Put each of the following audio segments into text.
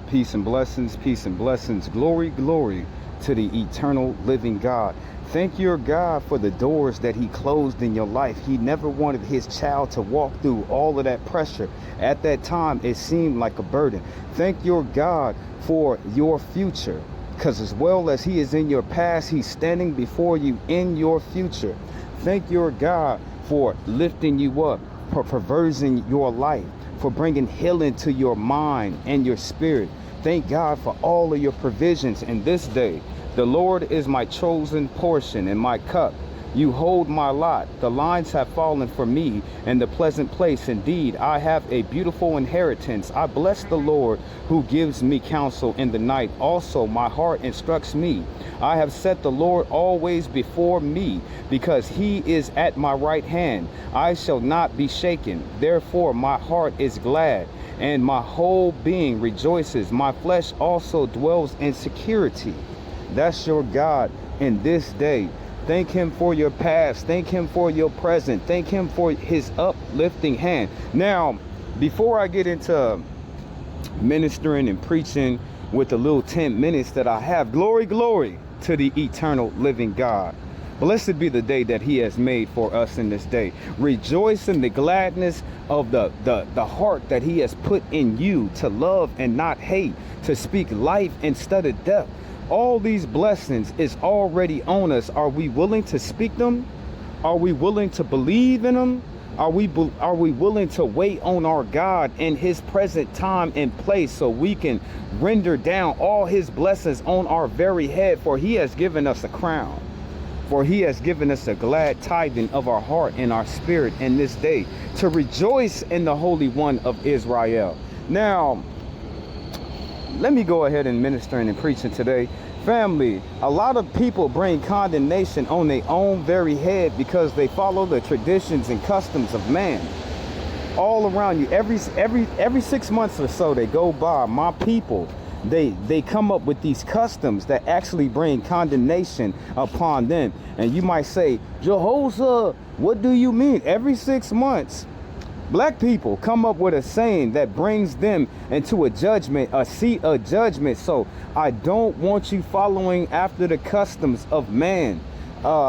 Peace and blessings, peace and blessings. Glory, glory to the eternal living God. Thank your God for the doors that he closed in your life. He never wanted his child to walk through all of that pressure. At that time, it seemed like a burden. Thank your God for your future, because as well as he is in your past, he's standing before you in your future. Thank your God for lifting you up, for preserving your life, for bringing healing to your mind and your spirit. Thank God for all of your provisions in this day. The Lord is my chosen portion and my cup. You hold my lot. The lines have fallen for me in the pleasant place. Indeed, I have a beautiful inheritance. I bless the Lord who gives me counsel in the night. Also, my heart instructs me. I have set the Lord always before me, because he is at my right hand. I shall not be shaken. Therefore, my heart is glad, and my whole being rejoices. My flesh also dwells in security. That's your God in this day. Thank him for your past. Thank him for your present. Thank him for his uplifting hand. Now, before I get into ministering and preaching with the little 10 minutes that I have, glory, glory to the eternal living God. Blessed be the day that he has made for us in this day. Rejoice in the gladness of the heart that he has put in you, to love and not hate, to speak life instead of death. All these blessings is already on us. Are we willing to speak them? Are we willing to believe in them? Are we willing to wait on our God in his present time and place, so we can render down all his blessings on our very head? For he has given us a crown. For he has given us a glad tithing of our heart and our spirit in this day, to rejoice in the Holy One of Israel. Now, let me go ahead and ministering and preaching today. Family, a lot of people bring condemnation on their own very head because they follow the traditions and customs of man. All around you, every 6 months or so, they go by. My people, they come up with these customs that actually bring condemnation upon them. And you might say, Jehoshaphat, what do you mean? Every 6 months, black people come up with a saying that brings them into a judgment, a seat of judgment. So I don't want you following after the customs of man.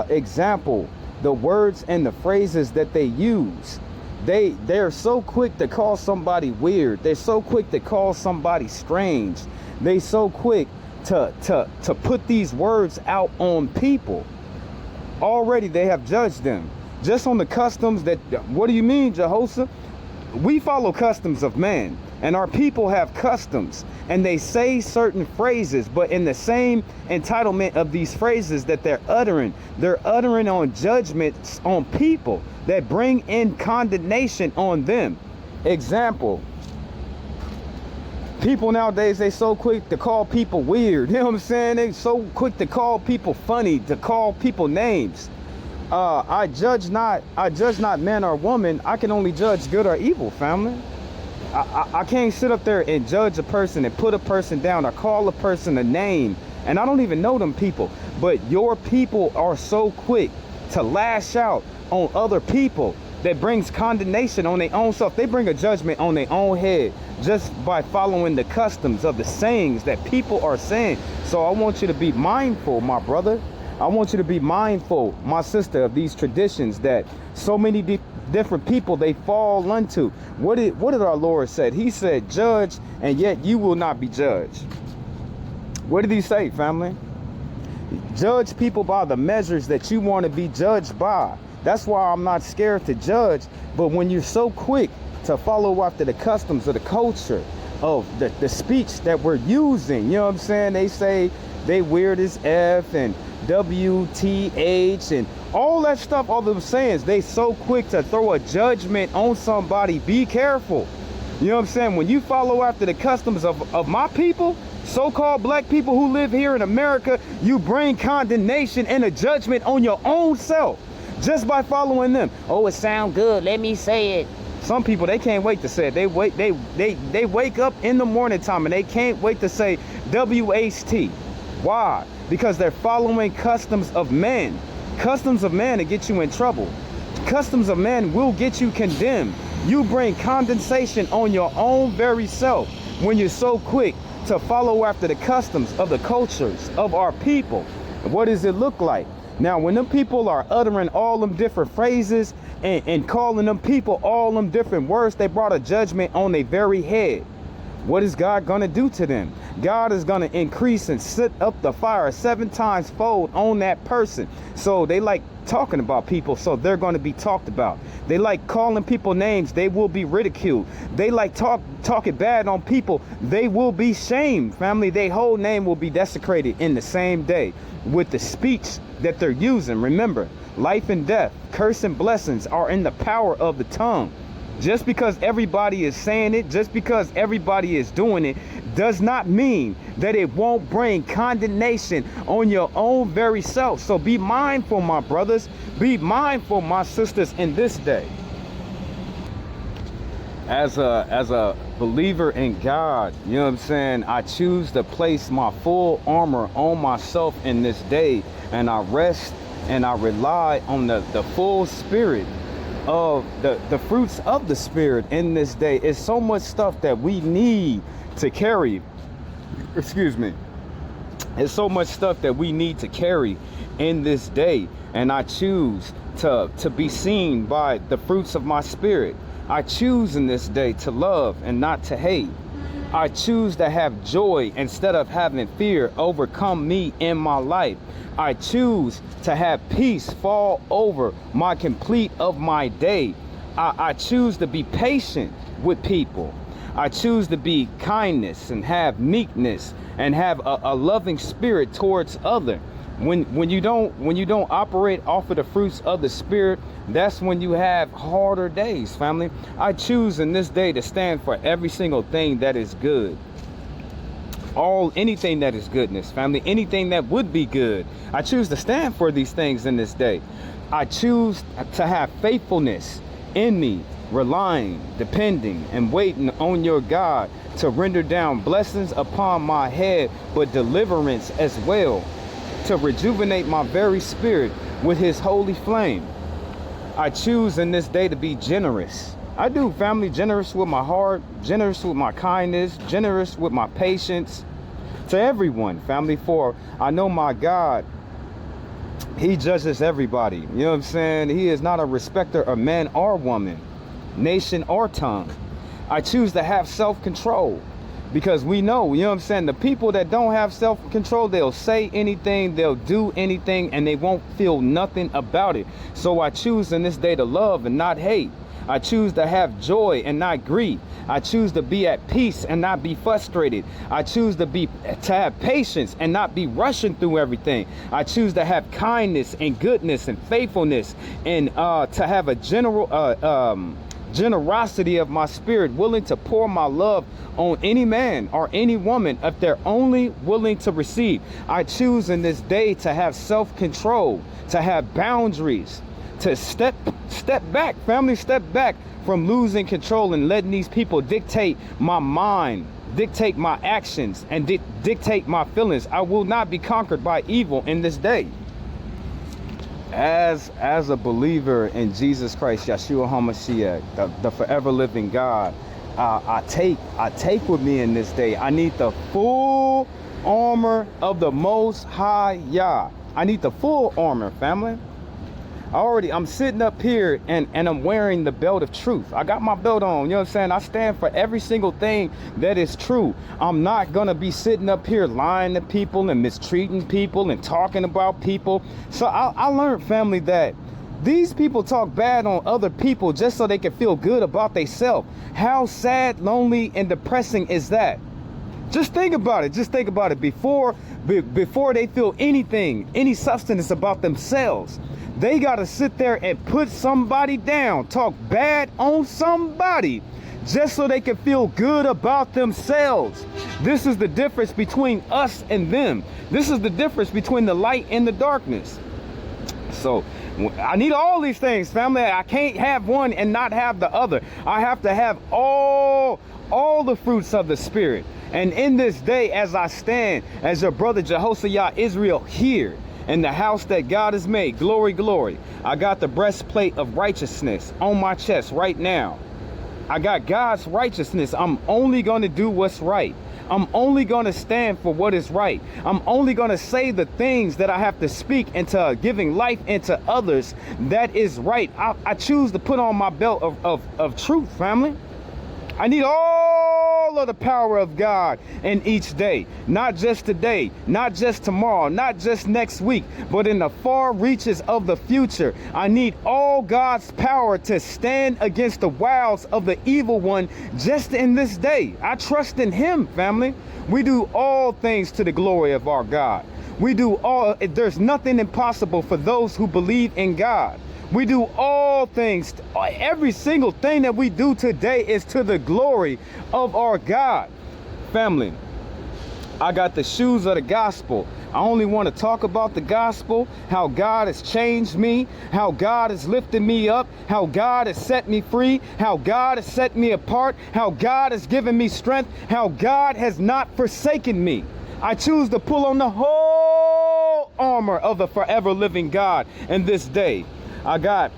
Example, the words and the phrases that they use. They're so quick to call somebody weird. They're so quick to call somebody strange. They so quick to put these words out on people. Already they have judged them. Just on the customs that, what do you mean, Jehoshaphat? We follow customs of man, and our people have customs, and they say certain phrases, but in the same entitlement of these phrases that they're uttering on judgments on people that bring in condemnation on them. Example, people nowadays, they so quick to call people weird. You know what I'm saying? They so quick to call people funny, to call people names. I judge not man or woman. I can only judge good or evil, family. I can't sit up there and judge a person and put a person down or call a person a name. And I don't even know them people. But your people are so quick to lash out on other people that brings condemnation on their own self. They bring a judgment on their own head just by following the customs of the sayings that people are saying. So I want you to be mindful, my brother. I want you to be mindful, my sister, of these traditions that so many different people, they fall unto. What did our Lord said? He said, judge, and yet you will not be judged. What did he say, family? Judge people by the measures that you want to be judged by. That's why I'm not scared to judge. But when you're so quick to follow after the customs of the culture, of the speech that we're using, you know what I'm saying? They say they weird as F and WTH and all that stuff, all them sayings, they so quick to throw a judgment on somebody. Be careful. You know what I'm saying? When you follow after the customs of my people, so-called black people who live here in America, you bring condemnation and a judgment on your own self just by following them. Oh, it sound good, let me say it. Some people, they can't wait to say it. They wake up in the morning time and they can't wait to say WHT. Why? Because they're following customs of man. Customs of man to get you in trouble. Customs of man will get you condemned. You bring condensation on your own very self when you're so quick to follow after the customs of the cultures of our people. What does it look like? Now, when them people are uttering all them different phrases and calling them people all them different words, they brought a judgment on their very head. What is God going to do to them? God is going to increase and set up the fire 7 times fold on that person. So they like talking about people, so they're going to be talked about. They like calling people names, they will be ridiculed. They like talking bad on people, they will be shamed. Family, their whole name will be desecrated in the same day with the speech that they're using. Remember, life and death, curse and blessings are in the power of the tongue. Just because everybody is saying it, just because everybody is doing it, does not mean that it won't bring condemnation on your own very self. So be mindful, my brothers. Be mindful, my sisters, in this day. As a believer in God, you know what I'm saying, I choose to place my full armor on myself in this day, and I rest and I rely on the full spirit of the fruits of the spirit in this day. It's so much stuff that we need to carry. Excuse me. It's so much stuff that we need to carry in this day, and I choose to be seen by the fruits of my spirit. I choose in this day to love and not to hate. I choose to have joy instead of having fear overcome me in my life. I choose to have peace fall over my complete of my day. I choose to be patient with people. I choose to be kindness and have meekness and have a loving spirit towards others. When you don't operate off of the fruits of the spirit, that's when you have harder days, family. I choose in this day to stand for every single thing that is good. Anything that is goodness, family, anything that would be good. I choose to stand for these things in this day. I choose to have faithfulness in me, relying, depending, and waiting on your God to render down blessings upon my head, but deliverance as well, to rejuvenate my very spirit with his holy flame. I choose in this day to be generous. I do, family, generous with my heart, generous with my kindness, generous with my patience to everyone, family, for I know my God, he judges everybody. You know what I'm saying? He is not a respecter of man or woman, nation or tongue. I choose to have self-control because we know, you know what I'm saying, the people that don't have self-control, they'll say anything, they'll do anything, and they won't feel nothing about it. So I choose in this day to love and not hate. I choose to have joy and not grief. I choose to be at peace and not be frustrated. I choose to have patience and not be rushing through everything. I choose to have kindness and goodness and faithfulness, and to have a generosity of my spirit, willing to pour my love on any man or any woman if they're only willing to receive. I choose in this day to have self-control, to have boundaries, to step back, family, step back from losing control and letting these people dictate my mind, dictate my actions, and dictate my feelings. I will not be conquered by evil in this day. As a believer in Jesus Christ, Yeshua HaMashiach, the forever living God, I take with me in this day, I need the full armor of the Most High Yah. I need the full armor, family. I'm sitting up here and I'm wearing the belt of truth. I got my belt on, you know what I'm saying? I stand for every single thing that is true. I'm not gonna be sitting up here lying to people and mistreating people and talking about people. So I learned, family, that these people talk bad on other people just so they can feel good about themselves. How sad, lonely, and depressing is that? Just think about it. Just think about it. Before they feel anything, any substance about themselves, they got to sit there and put somebody down, talk bad on somebody, just so they can feel good about themselves. This is the difference between us and them. This is the difference between the light and the darkness. So I need all these things, family. I can't have one and not have the other. I have to have all the fruits of the Spirit. And in this day, as I stand as your brother Jehoshaphat Israel here in the house that God has made, glory, glory, I got the breastplate of righteousness on my chest right now. I got God's righteousness. I'm only going to do what's right. I'm only going to stand for what is right. I'm only going to say the things that I have to speak into giving life into others that is right. I choose to put on my belt of truth, family. I need all of the power of God in each day, not just today, not just tomorrow, not just next week, but in the far reaches of the future. I need all God's power to stand against the wiles of the evil one just in this day. I trust in him, family. We do all things to the glory of our God. We do all, there's nothing impossible for those who believe in God. We do all things, every single thing that we do today is to the glory of our God. Family, I got the shoes of the gospel. I only want to talk about the gospel, how God has changed me, how God has lifted me up, how God has set me free, how God has set me apart, how God has given me strength, how God has not forsaken me. I choose to pull on the whole armor of the forever living God in this day. I got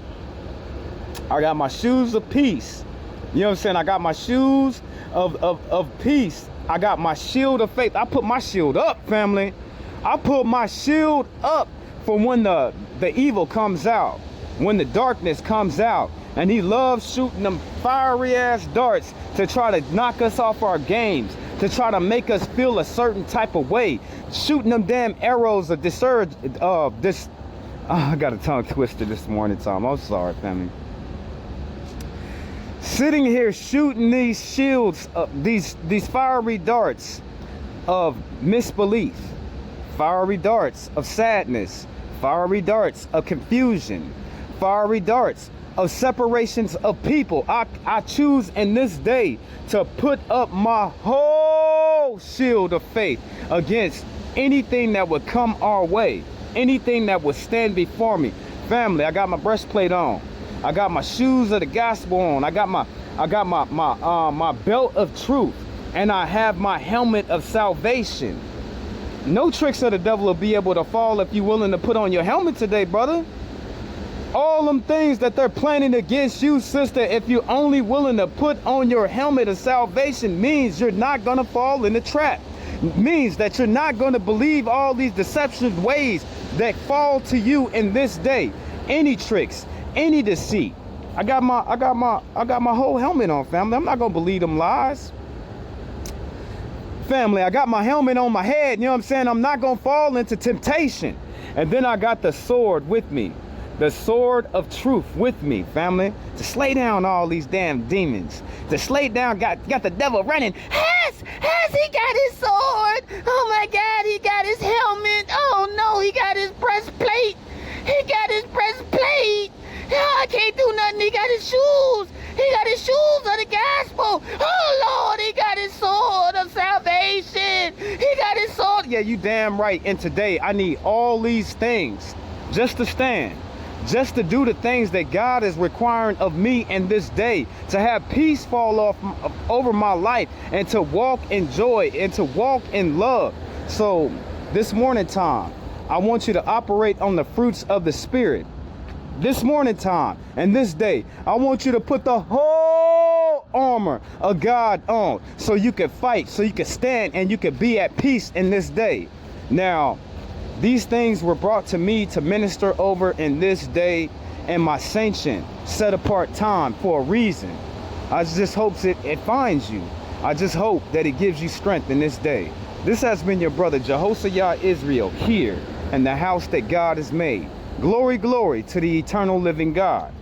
my shoes of peace. You know what I'm saying? I got my shoes of peace. I got my shield of faith. I put my shield up, family. I put my shield up for when the evil comes out, when the darkness comes out. And he loves shooting them fiery ass darts to try to knock us off our games, to try to make us feel a certain type of way. Shooting them damn arrows of I got a tongue twister this morning time. I'm sorry, family. Sitting here shooting these shields, these fiery darts of misbelief, fiery darts of sadness, fiery darts of confusion, fiery darts of separations of people. I choose in this day to put up my whole shield of faith against anything that would come our way, anything that would stand before me. Family, I got my breastplate on. I got my shoes of the gospel on. I got my belt of truth, and I have my helmet of salvation. No tricks of the devil will be able to fall if you're willing to put on your helmet today, brother. All them things that they're planning against you, sister, if you're only willing to put on your helmet of salvation, means you're not going to fall in the trap. Means that you're not going to believe all these deceptive ways that fall to you in this day. Any tricks, any deceit. I got my whole helmet on, family. I'm not going to believe them lies. Family, I got my helmet on my head. You know what I'm saying? I'm not going to fall into temptation. And then I got the sword with me. The sword of truth with me, family, to slay down all these damn demons. To slay down, got the devil running. Has he got his sword? Oh my God, he got his helmet. Oh no, he got his breastplate. He got his breastplate. Oh, I can't do nothing. He got his shoes. He got his shoes of the gospel. Oh Lord, he got his sword of salvation. He got his sword. Yeah, you damn right. And today I need all these things just to stand. Just to do the things that God is requiring of me in this day, to have peace fall off over my life, and to walk in joy, and to walk in love. So this morning time, I want you to operate on the fruits of the Spirit. This morning time and this day, I want you to put the whole armor of God on, so you can fight, so you can stand, and you can be at peace in this day. Now, these things were brought to me to minister over in this day, and my sanctioned, set apart time for a reason. I just hope it finds you. I just hope that it gives you strength in this day. This has been your brother Jehoshaphat Israel here in the house that God has made. Glory, glory to the eternal living God.